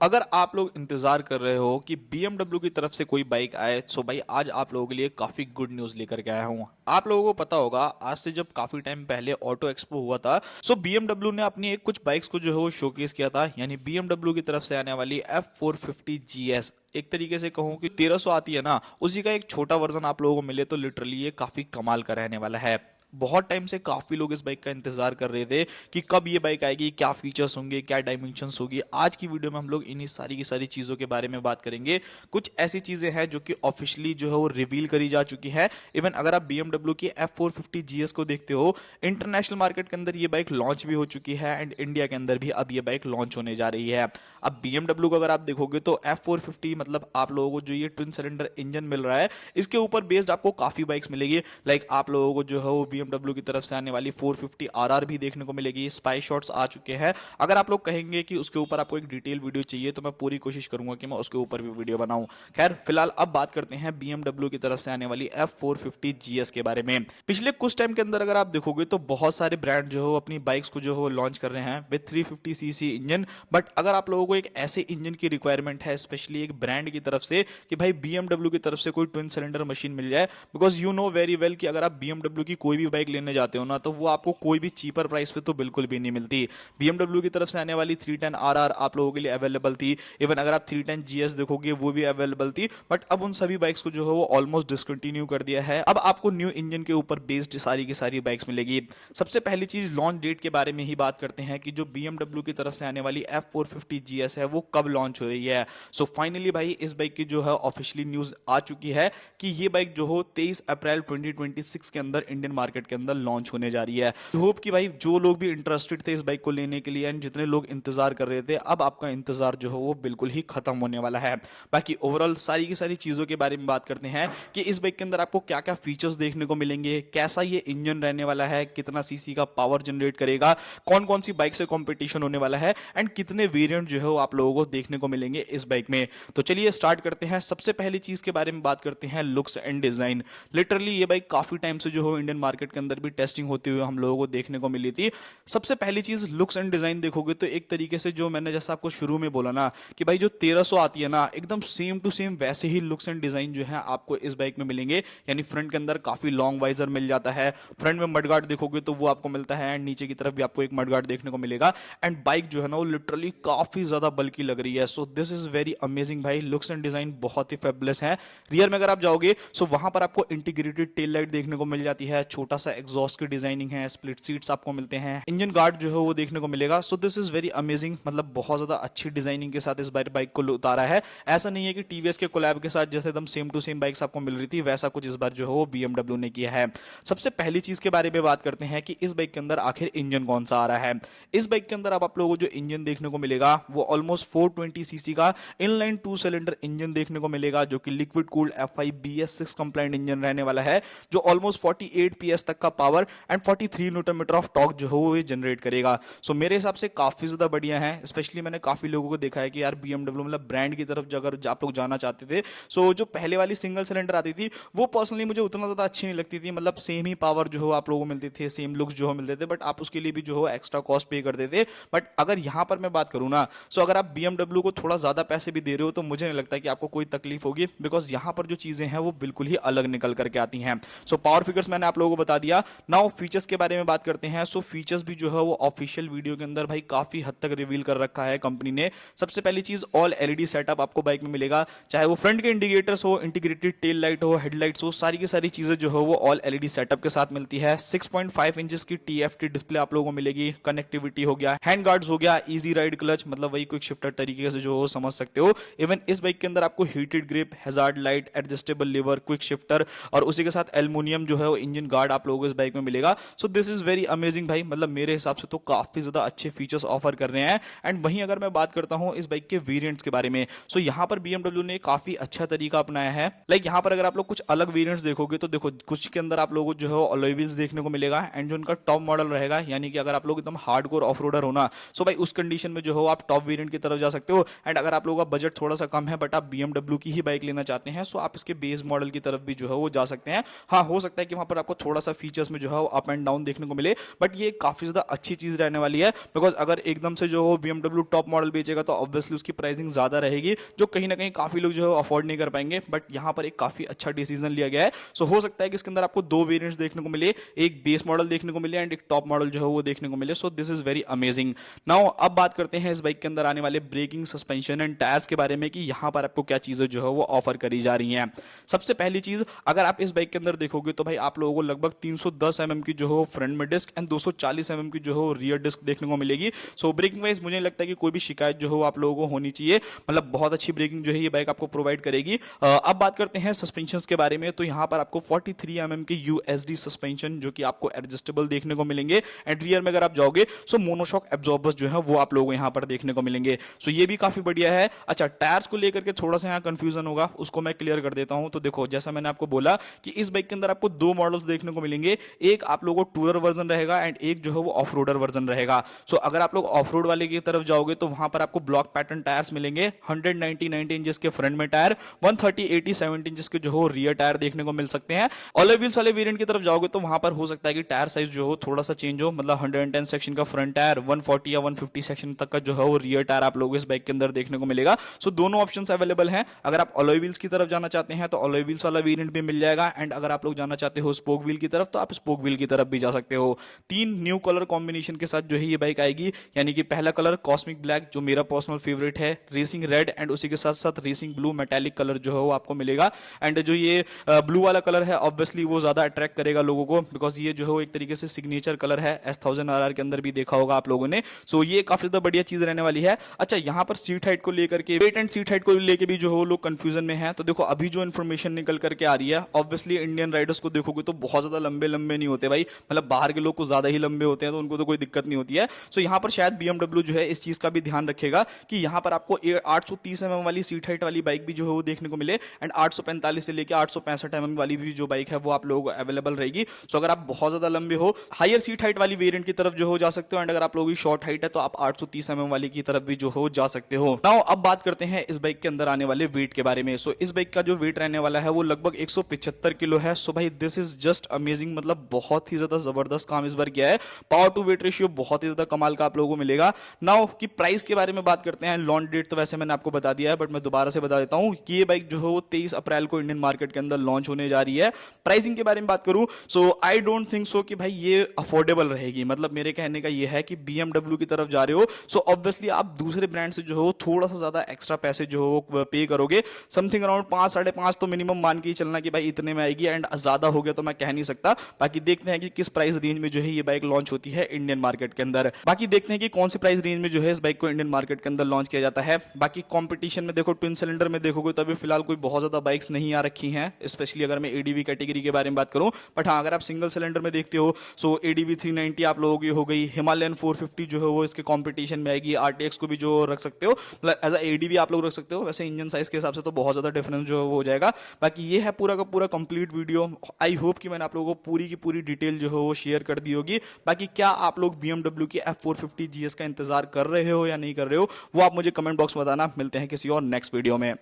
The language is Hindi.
अगर आप लोग इंतजार कर रहे हो कि BMW की तरफ से कोई बाइक आए, भाई आज आप लोगों के लिए काफी गुड न्यूज लेकर के आया हूँ। आप लोगों को पता होगा आज से जब काफी टाइम पहले ऑटो एक्सपो हुआ था, BMW ने अपनी एक कुछ बाइक्स को जो है वो शोकेस किया था, यानी BMW की तरफ से आने वाली F450GS। एक तरीके से कहूँ कि 1300 आती है ना, उसी का एक छोटा वर्जन आप लोगों को मिले तो लिटरली ये काफी कमाल का रहने वाला है। बहुत टाइम से काफी लोग इस बाइक का इंतजार कर रहे थे कि कब ये बाइक आएगी, क्या फीचर्स होंगे, क्या डायमेंशंस होगी। आज की वीडियो में हम लोग इन्हीं सारी की सारी चीजों के बारे में बात करेंगे। कुछ ऐसी चीजें हैं जो कि ऑफिशियली जो है वो रिवील करी जा चुकी है। इवन अगर आप BMW की F450GS को देखते हो, इंटरनेशनल मार्केट के अंदर ये बाइक लॉन्च भी हो चुकी है एंड इंडिया के अंदर भी अब ये बाइक लॉन्च होने जा रही है। अब BMW को अगर आप देखोगे तो F450 मतलब आप लोगों को जो ये ट्विन सिलेंडर इंजन मिल रहा है, इसके ऊपर बेस्ड आपको काफी बाइक्स मिलेगी। लाइक आप लोगों को जो है वो BMW की तरफ से आने वाली 450 RR भी देखने को मिलेगी। स्पाई शॉट्स आ चुके हैं। अगर आप लोग कहेंगे कि उसके ऊपर आपको एक डिटेल वीडियो चाहिए तो मैं पूरी कोशिश करूंगा कि मैं उसके ऊपर भी वीडियो बनाऊं। खैर फिलहाल अब बात करते हैं BMW की तरफ से आने वाली F450GS के बारे में। पिछले कुछ टाइम के अंदर अगर आप देखोगे तो बहुत सारे ब्रांड जो है अपनी बाइक्स को जो है लॉन्च कर रहे हैं विद 350cc इंजन। बट अगर आप लोगों को एक ऐसे इंजन की रिक्वायरमेंट है, स्पेशली एक ब्रांड की तरफ से, कि भाई BMW की तरफ से कोई ट्विन सिलेंडर मशीन मिल जाए, because you know very well कि अगर आप BMW की कोई भी बाइक लेने जाते हो ना तो वो आपको कोई भी चीपर प्राइस पे तो बिल्कुल भी नहीं मिलती। BMW की तरफ से आने वाली 310 RR आप लोगों के लिए अवेलेबल थी। इवन अगर आप 310GS देखोगे वो भी अवेलेबल थी। बट अब उन सभी बाइक्स को जो है वो ऑलमोस्ट डिसकंटिन्यू कर दिया है। अब आपको न्यू इंजन के ऊपर बेस्ड सारी की सारी बाइक्स मिलेगी। सबसे पहली चीज लॉन्च डेट के बारे में ही बात करते हैं कि जो BMW की तरफ से आने वाली F450GS है वो कब लॉन्च हो रही है। फाइनली भाई इस बाइक की जो है ऑफिशियली न्यूज आ चुकी है कि ये बाइक जो हो 23 अप्रैल 2026 के अंदर इंडियन मार्केट के अंदर लॉन्च होने जा रही है। होप कि भाई जो लोग भी इंटरेस्टेड थे इस बाइक को लेने के लिए एंड जितने लोग इंतजार कर रहे थे, अब आपका इंतजार जो है वो बिल्कुल ही खत्म होने वाला है। बाकी ओवरऑल सारी की सारी चीजों के बारे में बात करते हैं कि इस बाइक के अंदर आपको क्या क्या फीचर्स देखने को मिलेंगे, कैसा ये इंजन रहने वाला है, कितना सीसी का पावर जनरेट करेगा, कौन कौन सी बाइक से कॉम्पिटिशन होने वाला है एंड कितने वेरिएंट जो है वो आप लोगों को देखने को मिलेंगे इस बाइक में। तो चलिए स्टार्ट करते हैं। सबसे पहली चीज के बारे में बात करते हैं लुक्स एंड डिजाइन। लिटरली ये बाइक काफी टाइम से जो है इंडियन मार्केट के अंदर भी टेस्टिंग होते हुए हम लोगों को देखने को मिली थी। सबसे पहली चीज लुक्स एंड डिजाइन देखोगे तो एक तरीके से जो मैंने जैसा आपको शुरू में बोला ना कि भाई जो 1300 आती है ना, एकदम सेम टू सेम वैसे ही लुक्स एंड डिजाइन जो है आपको इस बाइक में मिलेंगे। यानी फ्रंट के अंदर काफी लॉन्ग वाइजर मिल जाता है, फ्रंट में मडगार्ड देखोगे तो वो आपको मिलता है एंड नीचे की तरफ भी आपको एक मडगार्ड देखने को मिलेगा। एंड बाइक जो है ना वो लिटरली काफी ज्यादा बल्कि लग रही है। So this is very amazing भाई, लुक्स एंड डिजाइन बहुत ही फेबुलस है। रियर में अगर आप जाओगे सो वहां पर आपको इंटीग्रेटेड टेल लाइट देखने को मिल जाती है, छोटा सा एग्जॉस्ट की डिजाइनिंग है, स्प्लिट सीट्स आपको मिलते हैं, इंजन गार्ड जो है वो देखने को मिलेगा। So this is very amazing, मतलब बहुत ज्यादा अच्छी डिजाइनिंग के साथ इस बाइक को उतारा है। ऐसा नहीं है कि टीवीएस के कोलैब के साथ जैसे एकदम सेम टू सेम बाइक्स आपको मिल रही थी वैसा कुछ इस बार जो है वो BMW ने किया है। सबसे पहली चीज के बारे में बात करते हैं कि इस बाइक के अंदर आखिर इंजन कौन सा आ रहा है। इस बाइक के अंदर अब आप लोगों को जो इंजन देखने को मिलेगा वो ऑलमोस्ट 420cc का इनलाइन 2 सिलेंडर इंजन देखने को मिलेगा, जो कि liquid cooled F5 BS6 complaint engine रहने वाला है, जो ऑलमोस्ट 48 PS तक का power and 43 newton metre of torque जो है वो जनरेट करेगा। मेरे हिसाब से काफी ज्यादा बढ़िया है। स्पेशली मैंने काफी लोगों को देखा है कि यार BMW मतलब ब्रांड की तरफ अगर आप लोग जाना चाहते थे, जो पहले वाली सिंगल सिलेंडर आती थी वो पर्सनली मुझे उतना ज्यादा अच्छी नहीं लगती थी। मतलब सेम ही पावर जो है आप लोगों को मिलते थे, सेम लुक्स जो है मिलते थे, बट आप उसके लिए भी जो है एक्स्ट्रा कॉस्ट पे करते थे। बट अगर यहां पर मैं बात करूं ना, अगर आप BMW को थोड़ा ज्यादा पैसे भी दे रहे हो तो मुझे नहीं लगता कि आपको कोई तकलीफ होगी, बिकॉज यहां पर जो चीजें हैं वो बिल्कुल ही अलग निकल करके आती हैं। पावर फिगर्स मैंने आप लोगों को बता दिया। नाउ फीचर्स के बारे में बात करते हैं। फीचर्स भी जो है वो ऑफिशियल वीडियो के अंदर भाई काफी हद तक रिवील कर रखा है कंपनी ने। सबसे पहली चीज ऑल LED सेटअप आपको बाइक में मिलेगा, चाहे वो फ्रंट के इंडिकेटर्स हो, इंटीग्रेटेड टेल लाइट हो, हेडलाइट्स हो, सारी की सारी चीजें जो है वो ऑल LED सेटअप के साथ मिलती है। 6.5 इंचेस की TFT डिस्प्ले आप लोगों को मिलेगी। कनेक्टिविटी हो गया, हैंड गार्ड्स हो गया, इजी राइड क्लच, मतलब वही क्विक शिफ्टर तरीके से जो समझ सकते हो। इवन इस बाइक के अंदर आपको heated grip, hazard light, adjustable lever, quick shifter और उसी के साथ एल्युमिनियम जो है वो इंजन गार्ड आप लोगों को इस बाइक में मिलेगा। दिस इज वेरी अमेजिंग भाई, मतलब मेरे हिसाब से तो काफी ज्यादा अच्छे फीचर्स ऑफर कर रहे हैं। एंड वहीं अगर मैं बात करता हूं इस बाइक के वेरिएंट्स के बारे में, यहां पर BMW ने काफी अच्छा तरीका अपनाया है। लाइक यहां पर अगर आप लोग कुछ अलग वेरिएंट्स देखोगे तो देखो कुछ के अंदर आप लोगों को जो है अलॉय व्हील्स देखने को मिलेगा एंड जो उनका टॉप मॉडल रहेगा, यानी कि अगर आप लोग एकदम हार्डकोर ऑफ रोडर हो ना, भाई उस कंडीशन में जो है आप टॉप वेरिएंट की तरफ जा सकते हो। एंड अगर आप लोगों का बजट थोड़ा सा कम है बट आप BMW की ही बाइक लेना चाहते हैं, आप इसके बेस मॉडल की तरफ भी जो है वो जा सकते हैं। हाँ, हो सकता है कि वहां पर आपको थोड़ा सा फीचर्स में जो है वो अप एंड डाउन देखने को मिले, बट ये काफी ज्यादा अच्छी चीज रहने वाली है। बिकॉज अगर एकदम से जो BMW टॉप मॉडल बेचेगा तो ऑब्वियसली उसकी प्राइसिंग ज्यादा रहेगी, जो कहीं ना कहीं काफी लोग जो है अफोर्ड नहीं कर पाएंगे। बट यहाँ पर एक काफी अच्छा डिसीजन लिया गया है। सो हो सकता है कि इसके अंदर आपको दो वेरिएंट्स देखने को मिले, एक बेस मॉडल देखने को मिले एंड एक टॉप मॉडल जो है वो देखने को मिले। So this is very amazing. Now अब बात करते हैं इस बाइक के अंदर आने वाले ब्रेकिंग, सस्पेंशन एंड टायर्स के बारे में कि यहाँ पर आपको क्या चीजें जो है वो ऑफर करी जा रही हैं। सबसे पहली चीज, अगर आप इस बाइक के अंदर देखोगे तो भाई आप लोगों को लगभग 310 mm की जो है फ्रंट में डिस्क एंड 240 mm की जो है रियर डिस्क देखने को मिलेगी। सो ब्रेकिंग वाइज मुझे लगता है कि कोई भी शिकायत जो है आप लोगों को होनी चाहिए, मतलब बहुत अच्छी ब्रेकिंग जो है ये बाइक आपको प्रोवाइड करेगी। अब बात करते हैं सस्पेंशन के बारे में, तो यहाँ पर आपको 43 mm के USD सस्पेंशन जो कि आपको एडजस्टेबल देखने को मिलेंगे एंड रियर में अगर आप जाओगे सो मोनोशॉक एब्जॉर्बर्स जो है वो आप लोगों को यहाँ पर देखने को मिलेंगे। सो ये भी काफी बढ़िया है। अच्छा, टायर्स को लेकर के थोड़ा सा यहाँ कंफ्यूजन होगा, उसको मैं क्लियर कर देता हूं। तो देखो, जैसा मैंने आपको बोला कि इस बाइक के अंदर आपको दो मॉडल्स देखने को मिलेंगे, एक आप लोगों को टूरर वर्जन रहेगा एंड एक जो है वो ऑफ रोडर वर्जन रहेगा। सो अगर आप लोग ऑफ रोड वाले की तरफ जाओगे तो वहां पर आपको ब्लॉक पैटर्न टायर्स मिलेंगे, 190-90 इंचेस के फ्रंट में टायर, 130-80-70 इंचेस के जो हो रियर टायर देखने को मिल सकते हैं। अलॉय व्हील्स वाले वेरिएंट की तरफ जाओगे तो वहां पर हो सकता है कि टायर साइज जो हो थोड़ा सा चेंज हो, मतलब 110 सेक्शन का फ्रंट टायर, 140 या 150 सेक्शन तक का जो है वो रियर टायर आप लोगों को इस बाइक के अंदर देखने को मिलेगा। सो दोनों ऑप्शंस अवेलेबल हैं। अगर आप अलॉय व्हील्स की तरफ जाना चाहते हैं तो अलॉय व्हील्स वाला वेरिएंट भी मिल जाएगा एंड अगर आप लोग जाना चाहते हो स्पोक व्हील की तरफ तो आप स्पोक व्हील की तरफ भी जा सकते हो। तीन न्यू कलर कॉम्बिनेशन के साथ जो है ये बाइक आएगी, यानी कि पहला कलर कॉस्मिक ब्लैक जो मेरा पर्सनल फेवरेट है, रेसिंग रेड एंड उसी के साथ साथ रेसिंग ब्लू मेटालिक कलर जो है वो आपको मिलेगा। एंड जो ये ब्लू वाला कलर है ऑब्वियसली वो ज्यादा अट्रैक्ट करेगा लोगों को, बिकॉज ये जो है एक तरीके से सिग्नेचर कलर है, S1000RR के अंदर भी देखा होगा आप लोगों ने। सो ये काफी ज्यादा बढ़िया चीज रहने वाली है। अच्छा, यहाँ पर सीट हाइट को लेकर के, वेट एंड सीट हाइट को लेकर भी जो है लोग कंफ्यूजन में है। तो देखो, अभी जो इन्फॉर्मेशन निकल करके आ रही है, ऑब्वियसली इंडियन राइडर्स को देखोगे तो बहुत ज्यादा लंबे लंबे नहीं होते भाई, मतलब बाहर के लोग को ज्यादा ही लंबे होते हैं, तो उनको तो कोई दिक्कत नहीं होती है। सो यहाँ पर शायद BMW जो है इस चीज का भी ध्यान रखेगा कि यहाँ पर आपको 830 mm वाली सीट हाइट वाली बाइक भी जो है वो देखने को मिले एंड 845 से लेकर 865 mm वाली भी जो बाइक है वो आप लोगों को अवेलेबल रहेगी। सो अगर आप बहुत ज्यादा लंबे हो, हायर सीट हाइट वाली वेरिएंट की तरफ जो हो जा सकते हो एंड अगर आप लोगों की शॉर्ट हाइट है तो आप 830 mm वाली की तरफ भी जो हो जा सकते हो। नाउ अब बात करते हैं इस बाइक के अंदर आने वाले वेट के बारे में। सो इस बाइक का जो वेट रहने वाला है वो लगभग 175 किलो है। सो भाई दिस इज जस्ट अमेजिंग, मतलब बहुत ही ज्यादा जबरदस्त काम इस बार किया है। पावर टू वेट रेशियो बहुत ही ज्यादा कमाल का आप लोगों को मिलेगा। नाउ की प्राइस के बारे में बात करते हैं। लॉन्च डेट तो वैसे मैंने आपको बता दिया है, बट मैं दोबारा से बता देता हूं कि ये बाइक जो है वो 23 अप्रैल को इंडियन मार्केट के अंदर लॉन्च होने जा रही है। प्राइसिंग के बारे में बात करूं सो आई डोंट थिंक सो कि भाई ये अफोर्डेबल रहेगी, मतलब मेरे कहने का ये है कि BMW की तरफ जा रहे हो सो ऑब्वियसली आप दूसरे ब्रांड से जो हो थोड़ा सा ज्यादा एक्स्ट्रा पैसे जो हो पे करोगे, समथिंग अराउंड 5-5.5 तो मिनिमम मान के ही चलना कि भाई इतने में आएगी, एंड ज्यादा हो गया तो मैं कह नहीं सकता। बाकी देखते हैं कि किस प्राइस रेंज में जो है ये बाइक लॉन्च होती है इंडियन मार्केट के अंदर। बाकी देखते हैं कि कौन सी प्राइस रेंज में जो है इस बाइक को इंडियन मार्केट के अंदर लॉन्च किया जाता है। बाकी कंपटीशन में देखो, ट्विन सिलेंडर में देखोगे तो अभी फिलहाल कोई बहुत ज्यादा बाइक्स नहीं आ रखी हैं, स्पेशली अगर मैं ADV कैटेगरी के बारे में बात करूं। बट हाँ, अगर आप सिंगल सिलेंडर में देखते हो सो ADV 390 आप लोगों की हो गई, हिमालयन 450 जो है वो इसके कंपटीशन में आएगी, RTX को भी जो रख सकते हो, मतलब एज ADV आप लोग रख सकते हो। वैसे इंजन साइज के हिसाब से तो बहुत ज्यादा डिफरेंस जो हो जाएगा। बाकी ये है पूरा का पूरा कंप्लीट वीडियो। आई होप कि मैंने आप लोगों को पूरी की पूरी डिटेल जो है वो शेयर कर दी होगी। बाकी क्या आप लोग BMW की F450 GS का इंतजार कर रहे हो या नहीं कर रहे हो, वो आप मुझे कमेंट बॉक्स में बताना। मिलते हैं किसी और नेक्स्ट वीडियो में।